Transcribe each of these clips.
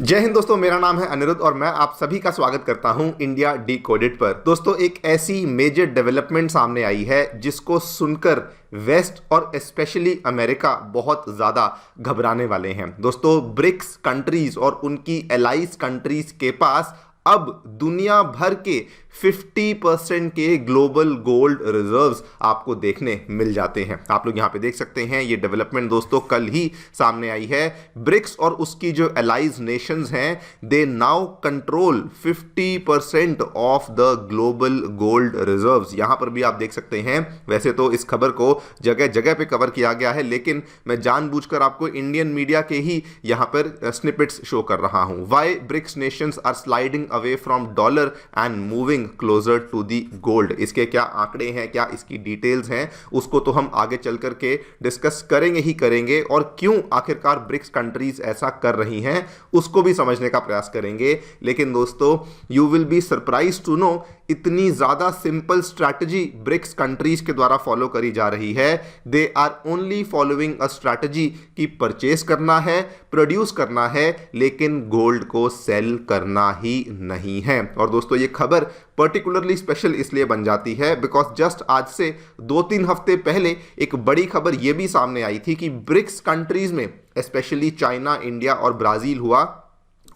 जय हिंद दोस्तों, मेरा नाम है अनिरुद्ध और मैं आप सभी का स्वागत करता हूं इंडिया डिकोडेड पर। दोस्तों, एक ऐसी मेजर डेवलपमेंट सामने आई है जिसको सुनकर वेस्ट और स्पेशली अमेरिका बहुत ज़्यादा घबराने वाले हैं। दोस्तों, ब्रिक्स कंट्रीज और उनकी एलाइज कंट्रीज के पास अब दुनिया भर के 50% के ग्लोबल गोल्ड रिजर्व्स आपको देखने मिल जाते हैं। आप लोग यहाँ पे देख सकते हैं, ये डेवलपमेंट दोस्तों कल ही सामने आई है। ब्रिक्स और उसकी जो एलाइज नेशंस हैं, they now control 50% of the global gold reserves. यहाँ पर भी आप देख सकते हैं, वैसे तो इस खबर को जगह जगह पे कवर किया गया है, लेकिन मैं जानबूझकर आपको इंडियन मीडिया के ही यहाँ पर स्निपेट्स शो कर रहा हूँ। Why BRICS nations are sliding away from dollar and moving closer to the gold. इसके क्या आंकड़े हैं, क्या इसकी डिटेल्स हैं, उसको तो हम आगे चल करके डिस्कस करेंगे ही करेंगे, और क्यों आखिरकार ब्रिक्स कंट्रीज ऐसा कर रही हैं उसको भी समझने का प्रयास करेंगे। लेकिन दोस्तों, you will be surprise to know, इतनी ज्यादा सिंपल स्ट्रैटेजी ब्रिक्स कंट्रीज के द्वारा फॉलो करी जा रही है। They are only following a strategy कि परचेस करना है, प्रोड्यूस करना है, लेकिन गोल्ड को सेल करना ही नहीं है। और दोस्तों, ये खबर पर्टिकुलरली स्पेशल इसलिए बन जाती है बिकॉज जस्ट आज से 2-3 हफ्ते पहले एक बड़ी खबर यह भी सामने आई थी कि ब्रिक्स कंट्रीज में स्पेशली चाइना, इंडिया और ब्राजील हुआ,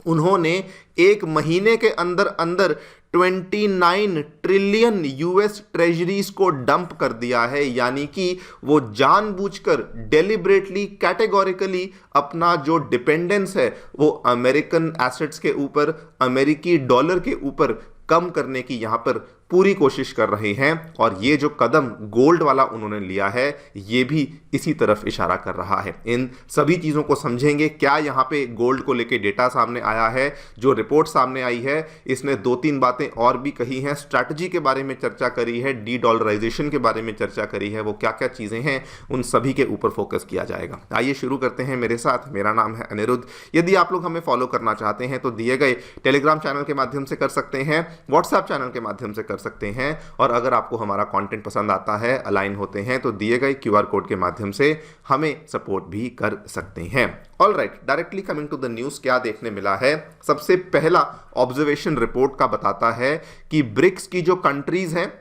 उन्होंने एक महीने के अंदर अंदर 29 ट्रिलियन यूएस ट्रेजरीज को डंप कर दिया है। यानी कि वो जानबूझकर डेलिबरेटली कैटेगोरिकली अपना जो डिपेंडेंस है वो अमेरिकन एसेट्स के ऊपर, अमेरिकी डॉलर के ऊपर कम करने की यहां पर पूरी कोशिश कर रहे हैं। और ये जो कदम गोल्ड वाला उन्होंने लिया है, ये भी इसी तरफ इशारा कर रहा है। इन सभी चीज़ों को समझेंगे। क्या यहाँ पे गोल्ड को लेके डेटा सामने आया है, जो रिपोर्ट सामने आई है इसने 2-3 बातें और भी कही हैं, स्ट्रैटेजी के बारे में चर्चा करी है, डी डॉलराइजेशन के बारे में चर्चा करी है, वो क्या क्या चीज़ें हैं उन सभी के ऊपर फोकस किया जाएगा। आइए शुरू करते हैं मेरे साथ। मेरा नाम है अनिरुद्ध। यदि आप लोग हमें फॉलो करना चाहते हैं तो दिए गए टेलीग्राम चैनल के माध्यम से कर सकते हैं, व्हाट्सएप चैनल के माध्यम से कर सकते हैं, और अगर आपको हमारा कंटेंट पसंद आता है, अलाइन होते हैं, तो दिए गए क्यूआर कोड के माध्यम से हमें सपोर्ट भी कर सकते हैं। All right, directly coming to the news, क्या देखने मिला है। सबसे पहला ऑब्जर्वेशन रिपोर्ट का बताता है कि ब्रिक्स की जो कंट्रीज हैं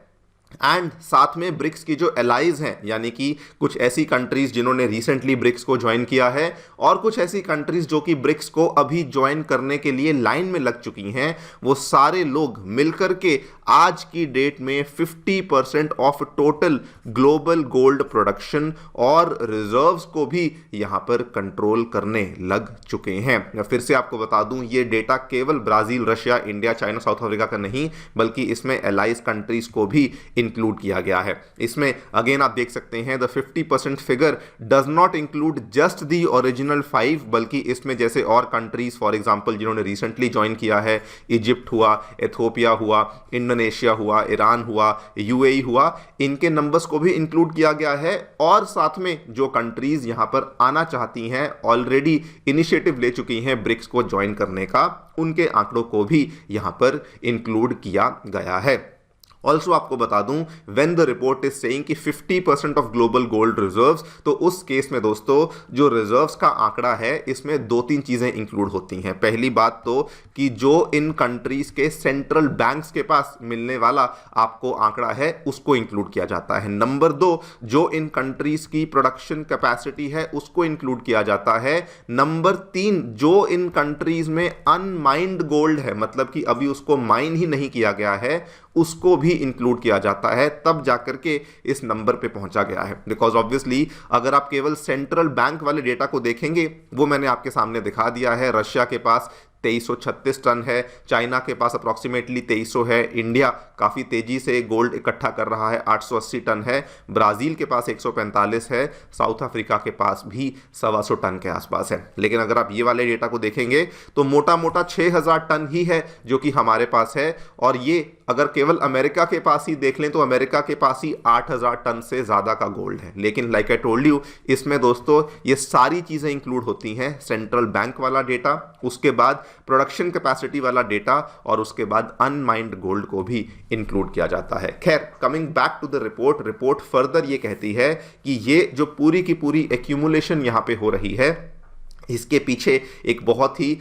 एंड साथ में ब्रिक्स की जो एलाइज हैं, यानी कि कुछ ऐसी कंट्रीज जिन्होंने रिसेंटली ब्रिक्स को ज्वाइन किया है और कुछ ऐसी कंट्रीज जो कि ब्रिक्स को अभी ज्वाइन करने के लिए लाइन में लग चुकी हैं, वो सारे लोग मिलकर के आज की डेट में 50% of total global gold production और रिजर्व्स को भी यहां पर कंट्रोल करने लग चुके हैं। फिर से आपको बता दूं, ये डेटा केवल Brazil, Russia, India, China, south Africa का नहीं, बल्कि इसमें एलाइज कंट्रीज को भी इंक्लूड किया गया है। इसमें अगेन आप देख सकते हैं, the 50% figure does not include just the original 5, बल्कि इसमें जैसे और कंट्रीज फॉर एग्जांपल जिन्होंने रिसेंटली ज्वाइन किया है, इजिप्ट हुआ, एथियोपिया हुआ, इंडोनेशिया हुआ, ईरान हुआ, यूएई हुआ, इनके नंबर्स को भी इंक्लूड किया गया है। और साथ में जो कंट्रीज यहां पर आना चाहती हैं, ऑलरेडी इनिशिएटिव ले चुकी हैं ब्रिक्स को ज्वाइन करने का, उनके आंकड़ों को भी यहां पर इंक्लूड किया गया है। ऑल्सो आपको बता दूं, when the report is saying कि 50% ऑफ ग्लोबल गोल्ड रिजर्व्स, तो उस केस में दोस्तों जो रिजर्व्स का आंकड़ा है इसमें 2-3 चीजें इंक्लूड होती हैं। पहली बात तो कि जो इन कंट्रीज के सेंट्रल बैंक्स के पास मिलने वाला आपको आंकड़ा है उसको इंक्लूड किया जाता है। नंबर 2, जो इन कंट्रीज की प्रोडक्शन कैपेसिटी है उसको इंक्लूड किया जाता है। नंबर 3, जो इन कंट्रीज में अनमाइंड गोल्ड है, मतलब कि अभी उसको माइन ही नहीं किया गया है, उसको भी इंक्लूड किया जाता है। तब जाकर के इस नंबर पे पहुंचा गया है। बिकॉज ऑब्वियसली अगर आप केवल सेंट्रल बैंक वाले डेटा को देखेंगे, वो मैंने आपके सामने दिखा दिया है। रशिया के पास 2336 टन है, चाइना के पास अप्रॉक्सीमेटली 2300 है, इंडिया काफ़ी तेजी से गोल्ड इकट्ठा कर रहा है, 880 टन है, ब्राज़ील के पास 145 है, साउथ अफ्रीका के पास भी 125 टन के आसपास है। लेकिन अगर आप ये वाले डेटा को देखेंगे तो मोटा मोटा 6000 टन ही है जो कि हमारे पास है। और ये अगर केवल अमेरिका के पास ही देख लें तो अमेरिका के पास ही 8000 टन से ज़्यादा का गोल्ड है। लेकिन लाइक आई टोल्ड यू, इसमें दोस्तों ये सारी चीज़ें इंक्लूड होती हैं, सेंट्रल बैंक वाला डेटा, उसके बाद प्रोडक्शन कैपेसिटी वाला डेटा, और उसके बाद अनमाइंड गोल्ड को भी इंक्लूड किया जाता है। खैर, coming back to the report further ये कहती है कि ये जो पूरी की पूरी एक्यूमुलेशन यहाँ पे हो रही है, इसके पीछे एक बहुत ही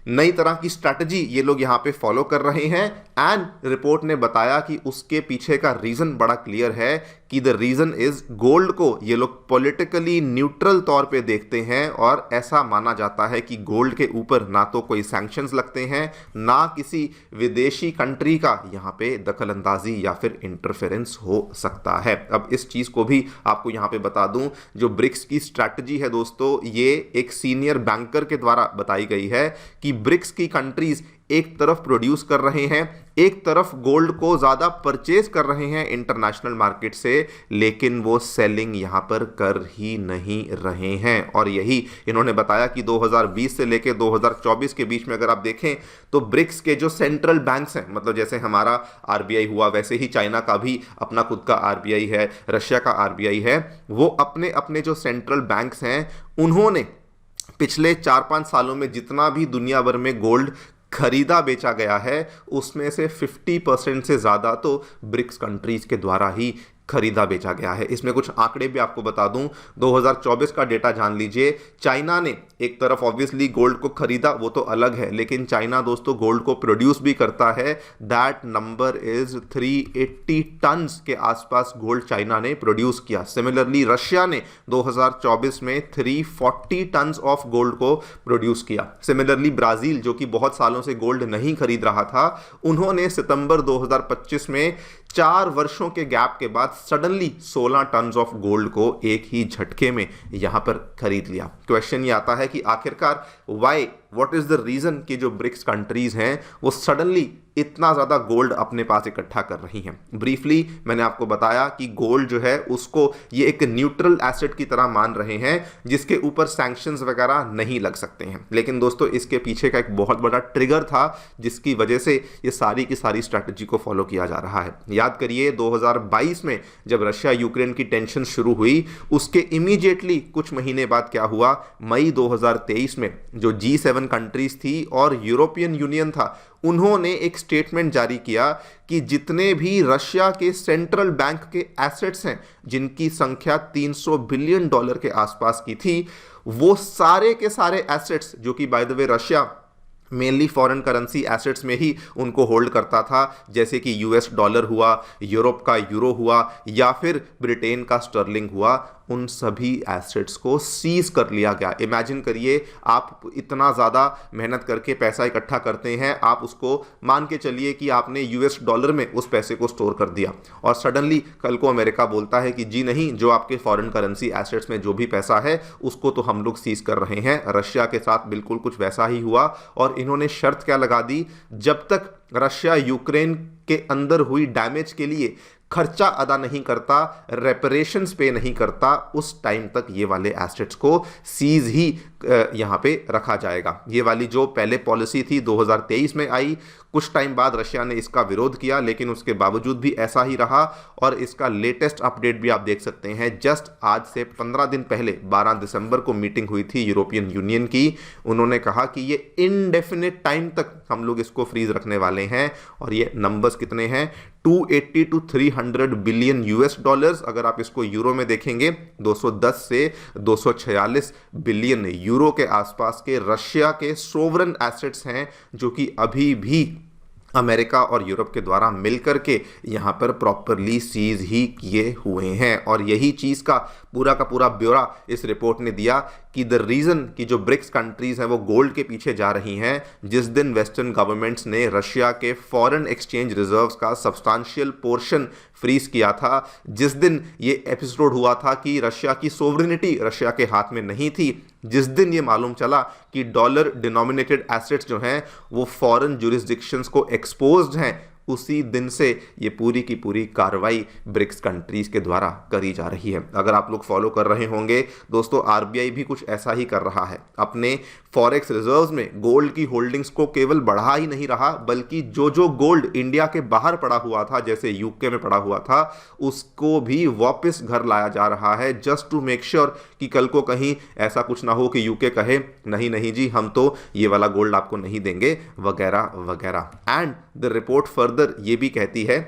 नई तरह की स्ट्रैटेजी ये लोग यहाँ पे फॉलो कर रहे हैं। एंड रिपोर्ट ने बताया कि उसके पीछे का रीजन बड़ा क्लियर है कि द रीजन इज गोल्ड को ये लोग पॉलिटिकली न्यूट्रल तौर पे देखते हैं और ऐसा माना जाता है कि गोल्ड के ऊपर ना तो कोई सैंक्शंस लगते हैं, ना किसी विदेशी कंट्री का यहाँ पे दखलंदाजी या फिर इंटरफेरेंस हो सकता है। अब इस चीज को भी आपको यहाँ पे बता दूं, जो ब्रिक्स की स्ट्रैटेजी है दोस्तों, ये एक सीनियर बैंकर के द्वारा बताई गई है कि ब्रिक्स की कंट्रीज एक तरफ प्रोड्यूस कर रहे हैं, एक तरफ गोल्ड को ज्यादा परचेज कर रहे हैं इंटरनेशनल मार्केट से, लेकिन वो सेलिंग यहां पर कर ही नहीं रहे हैं। और यही इन्होंने बताया कि 2020 से लेकर 2024 के बीच में अगर आप देखें तो ब्रिक्स के जो सेंट्रल बैंक्स हैं, मतलब जैसे हमारा आरबीआई हुआ, वैसे ही चाइना का भी अपना खुद का आरबीआई है, रशिया का आरबीआई है, वो अपने अपने जो सेंट्रल बैंक्स हैं उन्होंने पिछले 4-5 सालों में जितना भी दुनिया भर में गोल्ड खरीदा बेचा गया है उसमें से 50% से ज़्यादा तो ब्रिक्स कंट्रीज के द्वारा ही खरीदा बेचा गया है। इसमें कुछ आंकड़े भी आपको बता दूं, 2024 का डेटा जान लीजिए। चाइना ने एक तरफ ऑब्वियसली गोल्ड को खरीदा, वो तो अलग है, लेकिन चाइना दोस्तों गोल्ड को प्रोड्यूस भी करता है। दैट नंबर इज 380 टन्स के आसपास गोल्ड चाइना ने प्रोड्यूस किया। सिमिलरली रशिया ने 2024 में 340 टन्स ऑफ गोल्ड को प्रोड्यूस किया। सिमिलरली ब्राजील, जो कि बहुत सालों से गोल्ड नहीं खरीद रहा था, उन्होंने सितंबर 2025 में 4 वर्षों के गैप के बाद सडनली 16 टन्स ऑफ गोल्ड को एक ही झटके में यहां पर खरीद लिया। क्वेश्चन ये आता है कि आखिरकार व्हाट इज द रीजन कि जो ब्रिक्स कंट्रीज हैं वो सडनली इतना ज़्यादा गोल्ड अपने पास इकट्ठा कर रही हैं। ब्रीफली मैंने आपको बताया कि गोल्ड जो है उसको ये एक न्यूट्रल एसेट की तरह मान रहे हैं जिसके ऊपर सैंक्शंस वगैरह नहीं लग सकते हैं। लेकिन दोस्तों इसके पीछे का एक बहुत बड़ा ट्रिगर था जिसकी वजह से ये सारी की सारी स्ट्रैटेजी को फॉलो किया जा रहा है। याद करिए 2022 में जब रशिया यूक्रेन की टेंशन शुरू हुई, उसके इमीडिएटली कुछ महीने बाद क्या हुआ, मई 2023 में जो G7 कंट्रीज थी और यूरोपियन यूनियन था, उन्होंने एक स्टेटमेंट जारी किया कि जितने भी रशिया के सेंट्रल बैंक के एसेट्स हैं जिनकी संख्या $300 बिलियन के आसपास की थी, वो सारे के सारे एसेट्स, जो कि by the way Russia mainly foreign currency assets में ही उनको होल्ड करता था, जैसे कि यूएस डॉलर हुआ, यूरोप का यूरो हुआ या फिर ब्रिटेन का स्टर्लिंग हुआ, उन सभी एसेट्स को सीज कर लिया गया। इमेजिन करिए आप इतना ज़्यादा मेहनत करके पैसा इकट्ठा करते हैं, आप उसको मान के चलिए कि आपने यूएस डॉलर में उस पैसे को स्टोर कर दिया और सडनली कल को अमेरिका बोलता है कि जी नहीं, जो आपके फॉरेन करेंसी एसेट्स में जो भी पैसा है उसको तो हम लोग सीज कर रहे हैं। रशिया के साथ बिल्कुल कुछ वैसा ही हुआ और इन्होंने शर्त क्या लगा दी, जब तक रशिया यूक्रेन के अंदर हुई डैमेज के लिए खर्चा अदा नहीं करता, रेपरेशंस पे नहीं करता, उस टाइम तक ये वाले एसेट्स को सीज ही यहाँ पे रखा जाएगा। ये वाली जो पहले पॉलिसी थी 2023 में आई, कुछ टाइम बाद रशिया ने इसका विरोध किया, लेकिन उसके बावजूद भी ऐसा ही रहा और इसका लेटेस्ट अपडेट भी आप देख सकते हैं। जस्ट आज से 15 दिन पहले 12 दिसंबर को मीटिंग हुई थी यूरोपियन यूनियन की। उन्होंने कहा कि ये इनडेफिनिट टाइम तक हम लोग इसको फ्रीज रखने वाले हैं और ये नंबर्स कितने हैं, 280 to 300 बिलियन यूएस डॉलर्स। अगर आप इसको यूरो में देखेंगे 210 से 246 बिलियन यूरो के आसपास के रशिया के सोवरन एसेट्स हैं, जो कि अभी भी अमेरिका और यूरोप के द्वारा मिलकर के यहाँ पर प्रॉपरली सीज ही किए हुए हैं। और यही चीज़ का पूरा ब्यौरा इस रिपोर्ट ने दिया कि द रीज़न कि जो ब्रिक्स कंट्रीज हैं वो गोल्ड के पीछे जा रही हैं, जिस दिन वेस्टर्न गवर्नमेंट्स ने रशिया के फॉरेन एक्सचेंज रिजर्व्स का सब्सटेंशियल पोर्शन फ्रीज किया था, जिस दिन ये एपिसोड हुआ था कि रशिया की सोवरेनिटी रशिया के हाथ में नहीं थी, जिस दिन ये मालूम चला कि डॉलर डिनोमिनेटेड एसेट्स जो हैं वो फॉरेन जुरिस्डिक्शंस को एक्सपोज्ड हैं, उसी दिन से ये पूरी की पूरी कार्रवाई ब्रिक्स कंट्रीज के द्वारा करी जा रही है। अगर आप लोग फॉलो कर रहे होंगे दोस्तों, आरबीआई भी कुछ ऐसा ही कर रहा है। अपने फॉरेक्स रिजर्व्स में गोल्ड की होल्डिंग्स को केवल बढ़ा ही नहीं रहा, बल्कि जो गोल्ड इंडिया के बाहर पड़ा हुआ था, जैसे यूके में पड़ा हुआ था, उसको भी वापस घर लाया जा रहा है, जस्ट टू मेक श्योर कि कल को कहीं ऐसा कुछ ना हो कि यूके कहे नहीं जी, हम तो ये वाला गोल्ड आपको नहीं देंगे, वगैरह वगैरह। एंड द रिपोर्ट फर्दर ये भी कहती है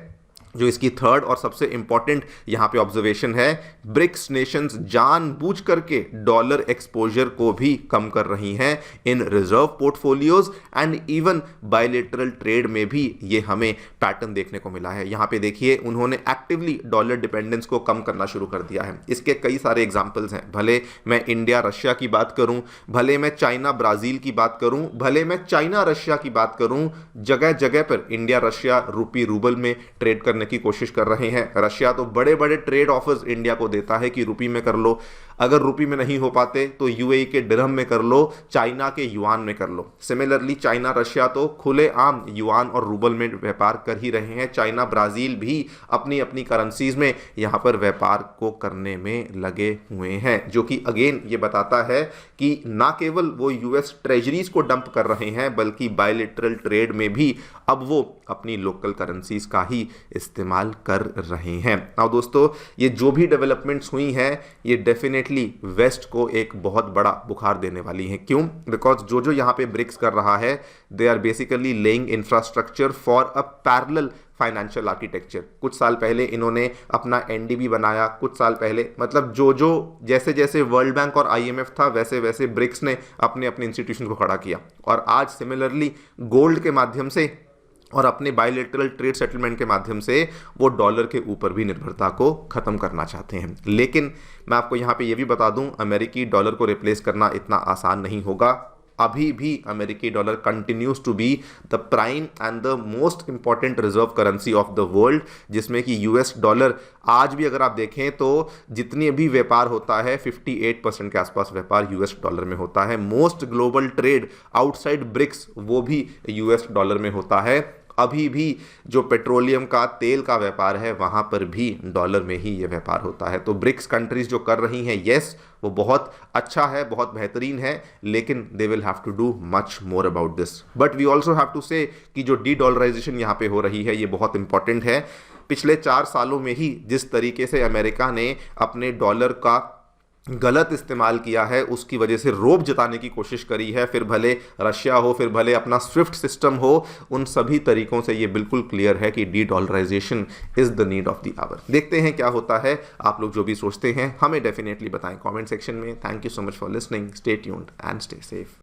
जो इसकी थर्ड और सबसे इंपॉर्टेंट यहां पे ऑब्जर्वेशन है, ब्रिक्स नेशंस जानबूझ करके डॉलर एक्सपोजर को भी कम कर रही हैं in reserve portfolios and even bilateral trade में भी ये हमें पैटर्न देखने को मिला है। यहां पे देखिए उन्होंने एक्टिवली डॉलर डिपेंडेंस को कम करना शुरू कर दिया है। इसके कई सारे एग्जांपल्स हैं, भले मैं इंडिया रशिया की बात करूं, भले मैं चाइना ब्राजील की बात करूं, भले मैं चाइना रशिया की बात करूं, जगह जगह पर इंडिया रशिया रूपी रूबल में ट्रेड करने की कोशिश कर रहे हैं। रशिया तो बड़े बड़े ट्रेड ऑफर्स इंडिया को देता है कि रुपी में कर लो, अगर रुपी में नहीं हो पाते तो यूएई के दिरहम में कर लो, चाइना के युआन में कर लो। सिमिलरली चाइना रशिया तो खुलेआम युआन और रूबल में व्यापार कर ही रहे हैं। चाइना ब्राजील भी अपनी अपनी करेंसीज में यहां पर व्यापार को करने में लगे हुए हैं, जो कि अगेन ये बताता है कि ना केवल वो यूएस ट्रेजरीज को डंप कर रहे हैं बल्कि बायलेटरल ट्रेड में भी अब वो अपनी लोकल करेंसीज का ही इस्तेमाल कर रहे हैं। अब दोस्तों ये जो भी डेवलपमेंट्स हुई हैं ये डेफिनेटली वेस्ट को एक बहुत बड़ा बुखार देने वाली हैं। क्यों? बिकॉज जो यहाँ पे ब्रिक्स कर रहा है, they are basically laying infrastructure for a parallel financial architecture. कुछ साल पहले इन्होंने अपना एनडीबी बनाया, कुछ साल पहले मतलब जो जैसे जैसे वर्ल्ड बैंक और आईएमएफ था वैसे वैसे ब्रिक्स ने अपने अपने इंस्टीट्यूशन को खड़ा किया, और आज सिमिलरली गोल्ड के माध्यम से और अपने बायलेटरल ट्रेड सेटलमेंट के माध्यम से वो डॉलर के ऊपर भी निर्भरता को खत्म करना चाहते हैं। लेकिन मैं आपको यहाँ पे ये भी बता दूं, अमेरिकी डॉलर को रिप्लेस करना इतना आसान नहीं होगा। अभी भी अमेरिकी dollar continues to be the prime and the most important reserve currency of the world, जिसमें कि यूएस डॉलर आज भी अगर आप देखें तो जितनी भी व्यापार होता है 58% के आसपास व्यापार यूएस डॉलर में होता है। Most global trade outside BRICS वो भी यूएस डॉलर में होता है। अभी भी जो पेट्रोलियम का तेल का व्यापार है वहां पर भी डॉलर में ही ये व्यापार होता है। तो ब्रिक्स कंट्रीज जो कर रही हैं, यस वो बहुत अच्छा है, बहुत बेहतरीन है, लेकिन they will have to do much more about this. But we also have to say कि जो डी डॉलराइजेशन यहाँ पे हो रही है ये बहुत इंपॉर्टेंट है। पिछले 4 सालों में ही जिस तरीके से अमेरिका ने अपने डॉलर का गलत इस्तेमाल किया है उसकी वजह से रोब जताने की कोशिश करी है, फिर भले रशिया हो, फिर भले अपना स्विफ्ट सिस्टम हो, उन सभी तरीकों से ये बिल्कुल क्लियर है कि de dollarisation is the need of the hour. देखते हैं क्या होता है। आप लोग जो भी सोचते हैं हमें डेफिनेटली बताएं कमेंट सेक्शन में। Thank you so much for listening, stay tuned and stay safe.